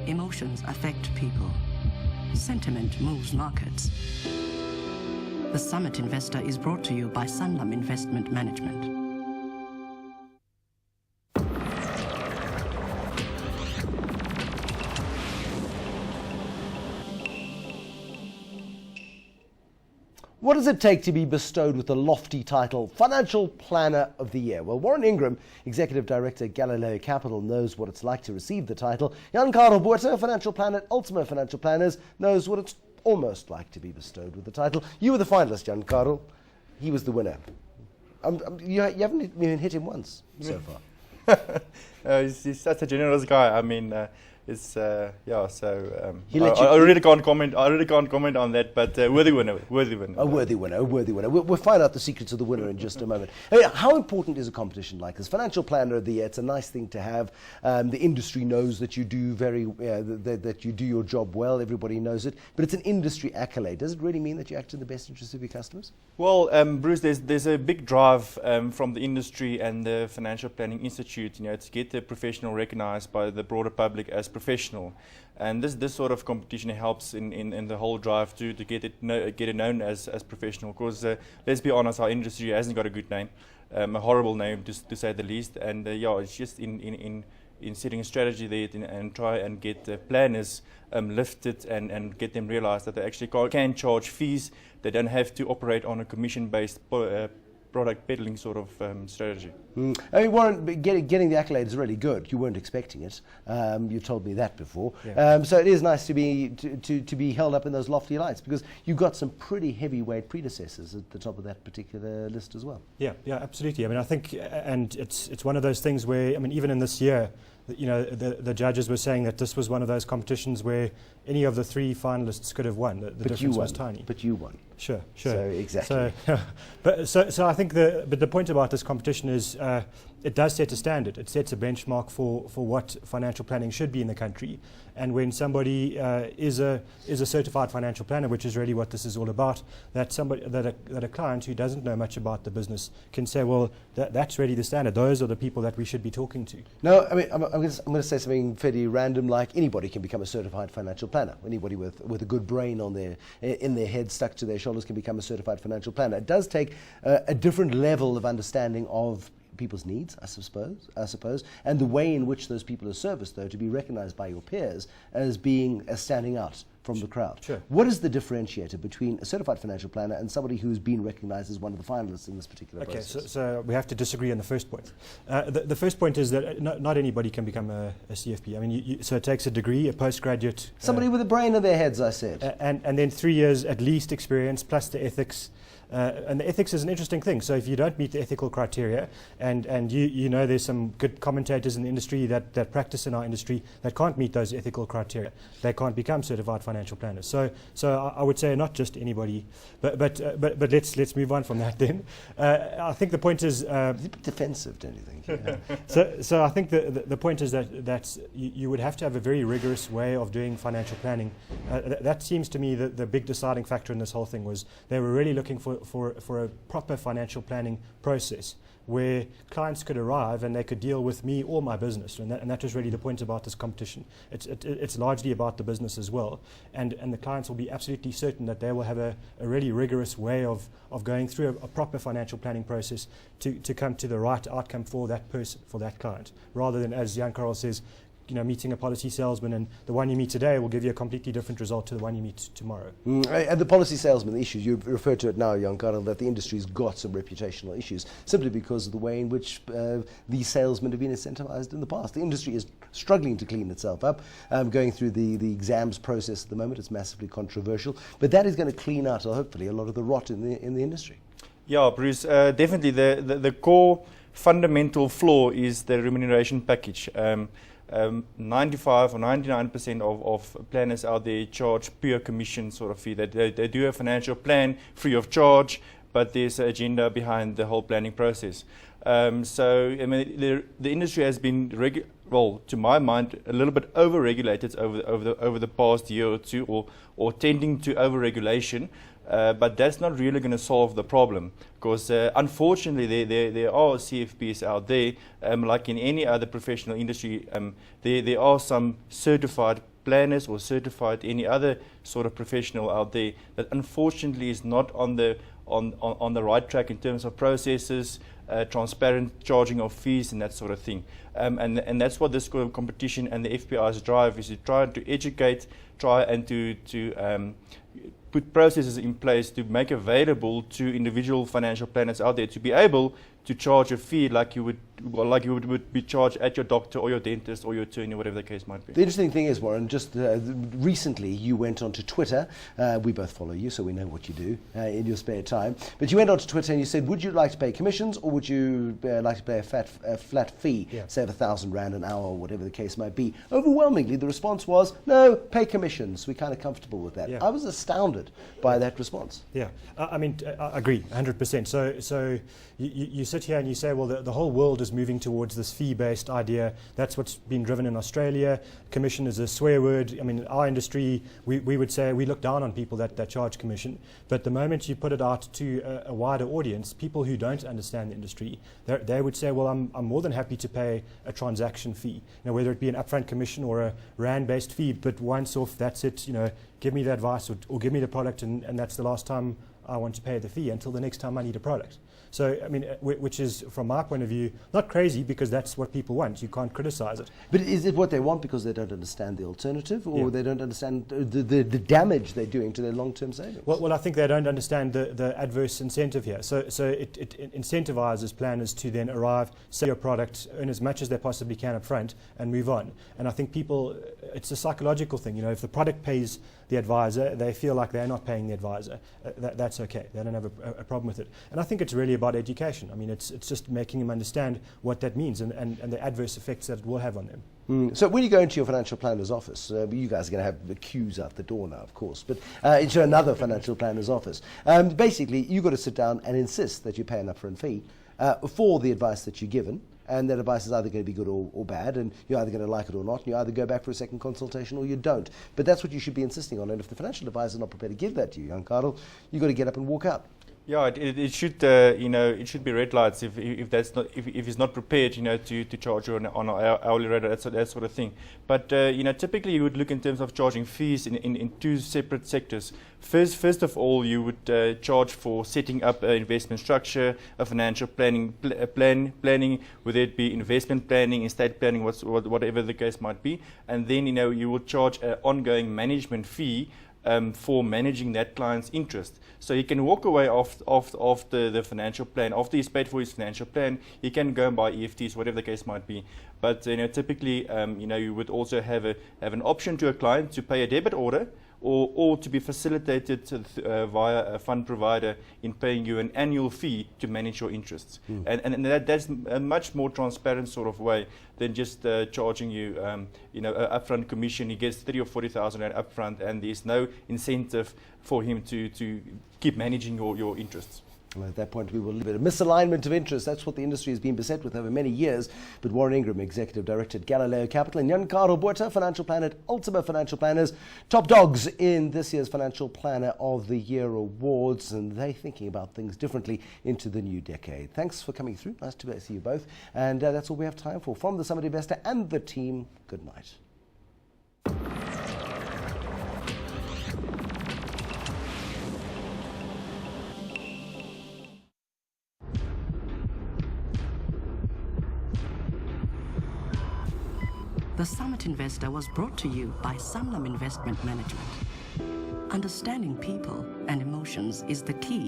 Emotions affect people. Sentiment moves markets. The Summit Investor is brought to you by Sanlam Investment Management. What does it take to be bestowed with the lofty title Financial Planner of the Year? Well, Warren Ingram, Executive Director at Galileo Capital, knows what it's like to receive the title. Jan-Karel Botha, Financial Planner at Ultima Financial Planners, knows what it's almost like to be bestowed with the title. You were the finalist, Jan-Karel. He was the winner. You haven't even hit him once so far. He's such a generous guy. I mean, I really can't comment. I really can't comment on that. But worthy winner. A worthy winner. We'll find out the secrets of the winner in just a moment. How important is a competition like this? Financial Planner of the Year. It's a nice thing to have. The industry knows that you do that you do your job well. Everybody knows it. But it's an industry accolade. Does it really mean that you act in the best interest of your customers? Well, Bruce, there's a big drive from the industry and the Financial Planning Institute, to get the professional recognised by the broader public as professional, and this sort of competition helps in the whole drive to get it known as professional. Because let's be honest, our industry hasn't got a good name, a horrible name to say the least, and it's just in setting a strategy there and try and get the planners lifted and get them realize that they actually can charge fees. They don't have to operate on a commission-based product peddling sort of strategy. I mean, Warren, getting the accolade is really good. You weren't expecting it. You told me that before. Yeah. So it is nice to be held up in those lofty lights, because you've got some pretty heavyweight predecessors at the top of that particular list as well. Yeah, absolutely. I mean, I think, and it's one of those things where, I mean, even in this year, the judges were saying that this was one of those competitions where any of the three finalists could have won. The difference was tiny. But you won. Sure. So exactly. So I think the point about this competition is it does set a standard. It sets a benchmark for what financial planning should be in the country. And when somebody is a certified financial planner, which is really what this is all about, that a client who doesn't know much about the business can say, well, that's really the standard. Those are the people that we should be talking to. No, I mean, I'm going to say something fairly random, like anybody can become a certified financial planner. Anybody with a good brain in their head stuck to their shoulders can become a certified financial planner. It does take a different level of understanding of people's needs, I suppose, and the way in which those people are serviced, though, to be recognized by your peers as standing out from the crowd. Sure. What is the differentiator between a certified financial planner and somebody who's been recognized as one of the finalists in this particular process? Okay, so we have to disagree on the first point. The first point is that not anybody can become a CFP. I mean, so it takes a degree, a postgraduate. Somebody with a brain in their heads, I said. And then 3 years at least experience, plus the ethics. And the ethics is an interesting thing. So if you don't meet the ethical criteria, and you know there's some good commentators in the industry that practice in our industry that can't meet those ethical criteria, they can't become certified financial planners. So I would say not just anybody, but let's move on from that then. I think the point is it's a bit defensive, don't you think? So I think the point is that you would have to have a very rigorous way of doing financial planning. That seems to me the big deciding factor in this whole thing was they were really looking for a proper financial planning process where clients could arrive and they could deal with me or my business, and that was really the point about this competition. It's largely about the business as well, and the clients will be absolutely certain that they will have a really rigorous way of going through a proper financial planning process to come to the right outcome for that person, for that client, rather than, as Jan-Karel says, meeting a policy salesman, and the one you meet today will give you a completely different result to the one you meet tomorrow. And the policy salesman, the issues, you refer to it now, Jan-Karel, that the industry's got some reputational issues simply because of the way in which these salesmen have been incentivized in the past. The industry is struggling to clean itself up, going through the exams process at the moment. It's massively controversial, but that is going to clean out, hopefully, a lot of the rot in the industry. Yeah, Bruce, definitely the core fundamental flaw is the remuneration package. 95 or 99% of planners out there charge pure commission sort of fee. They do a financial plan free of charge, but there's an agenda behind the whole planning process. So I mean, the industry has been to my mind, a little bit over-regulated over the past year or two, or tending to over-regulation. But that's not really going to solve the problem, because unfortunately there are CFPs out there, like in any other professional industry. There are some certified planners or certified any other sort of professional out there that unfortunately is not on the right track in terms of processes, transparent charging of fees and that sort of thing. And that's what this competition and the FPI's drive is, to try to educate, try and to put processes in place to make available to individual financial planners out there to be able to charge a fee like you would be charged at your doctor or your dentist or your attorney, whatever the case might be. The interesting thing is, Warren, just recently you went onto Twitter. We both follow you, so we know what you do in your spare time. But you went onto Twitter and you said, would you like to pay commissions or would you like to pay a flat fee, say of R1,000 an hour or whatever the case might be? Overwhelmingly, the response was, no, pay commissions. We're kind of comfortable with that. I was astounded by that response. Yeah, I mean, I agree, 100%. So you sit here and you say, well, the whole world is moving towards this fee-based idea. That's what's been driven in Australia. Commission is a swear word. I mean, our industry, we would say we look down on people that charge commission. But the moment you put it out to a wider audience, people who don't understand the industry, they would say, well, I'm more than happy to pay a transaction fee. Whether it be an upfront commission or a rand-based fee, but once off, that's it. Give me the advice or give me the product, and that's the last time I want to pay the fee until the next time I need a product. So, I mean, which is, from my point of view, not crazy, because that's what people want. You can't criticize it. But is it what they want because they don't understand the alternative, or they don't understand the damage they're doing to their long-term savings? Well, I think they don't understand the adverse incentive here. So it incentivizes planners to then arrive, sell your product, earn as much as they possibly can up front, and move on. And I think people, it's a psychological thing. If the product pays the advisor, they feel like they're not paying the advisor. That's okay. They don't have a problem with it. And I think it's really about education. I mean, it's just making them understand what that means and the adverse effects that it will have on them. So when you go into your financial planner's office, you guys are going to have the queues out the door now, of course, but into another financial planner's office. Basically, you've got to sit down and insist that you pay an upfront fee for the advice that you're given. And that advice is either going to be good or bad, and you're either going to like it or not, and you either go back for a second consultation or you don't. But that's what you should be insisting on, and if the financial advisor is not prepared to give that to you, Jan Karel, you've got to get up and walk out. Yeah, it should it should be red lights if he's not prepared to charge you on an hourly rate, that sort of thing. But typically you would look in terms of charging fees in two separate sectors. First of all, you would charge for setting up an investment structure, a financial planning, whether it be investment planning, estate planning, whatever the case might be, and then you would charge an ongoing management fee for managing that client's interest. So he can walk away off the financial plan. After he's paid for his financial plan, he can go and buy EFTs, whatever the case might be. But typically, you would also have an option to a client to pay a debit order, or to be facilitated via a fund provider in paying you an annual fee to manage your interests. And that's a much more transparent sort of way than just charging you an upfront commission. He gets 30,000 or 40,000 rand upfront, and there's no incentive for him to keep managing your interests. Well, at that point, we will leave it. A misalignment of interest. That's what the industry has been beset with over many years. But Warren Ingram, Executive Director at Galileo Capital, and Jan Karel Botha, Financial Planner at Ultima Financial Planners, top dogs in this year's Financial Planner of the Year Awards, and they're thinking about things differently into the new decade. Thanks for coming through. Nice to see you both. And that's all we have time for. From the Summit Investor and the team, good night. The Summit Investor was brought to you by Sanlam Investment Management. Understanding people and emotions is the key